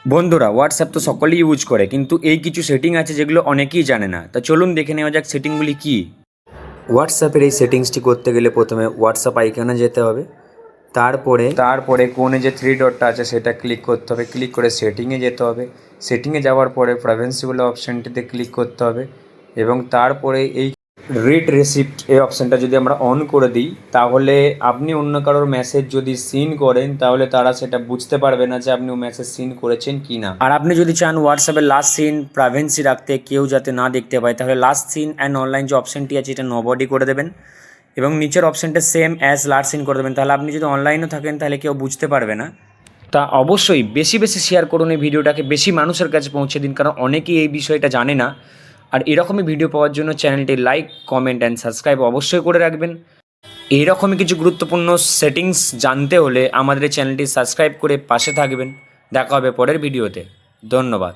বন্ধুরা, হোয়াটসঅ্যাপ তো সকলেই ইউজ করে, কিন্তু এই কিছু সেটিং আছে যেগুলো অনেকেই জানে না। তা চলুন দেখে নেওয়া যাক সেটিংগুলি কী। হোয়াটসঅ্যাপের এই সেটিংসটি করতে গেলে প্রথমে হোয়াটসঅ্যাপ আইকনে যেতে হবে। তারপরে কোণে যে থ্রি ডটটা আছে সেটা ক্লিক করতে হবে। ক্লিক করে সেটিংয়ে যেতে হবে। সেটিংয়ে যাওয়ার পরে প্রাইভেসি বলে অপশানটিতে ক্লিক করতে হবে এবং তারপরে এই রিড রিসিপ্ট এই অপশানটা যদি আমরা অন করে দিই, তাহলে আপনি অন্য কারোর মেসেজ যদি সিন করেন তাহলে তারা সেটা বুঝতে পারবে না যে আপনি ও মেসেজ সিন করেছেন কি না। আর আপনি যদি চান হোয়াটসঅ্যাপের লাস্ট সিন প্রাইভেসি রাখতে, কেউ যাতে না দেখতে পায়, তাহলে লাস্ট সিন অ্যান্ড অনলাইন যে অপশানটি আছে এটা নোবডি করে দেবেন এবং নিচের অপশানটা সেম অ্যাজ লাস্ট সিন করে দেবেন। তাহলে আপনি যদি অনলাইনেও থাকেন তাহলে কেউ বুঝতে পারবে না। তা অবশ্যই বেশি বেশি শেয়ার করুন, এই ভিডিওটাকে বেশি মানুষের কাছে পৌঁছে দিন, কারণ অনেকেই এই বিষয়টা জানে না। আর এরকমই ভিডিও পাওয়ার জন্য চ্যানেলটি লাইক, কমেন্ট অ্যান্ড সাবস্ক্রাইব অবশ্যই করে রাখবেন। এইরকমই কিছু গুরুত্বপূর্ণ সেটিংস জানতে হলে আমাদের এই চ্যানেলটি সাবস্ক্রাইব করে পাশে থাকবেন। দেখা হবে পরের ভিডিওতে। ধন্যবাদ।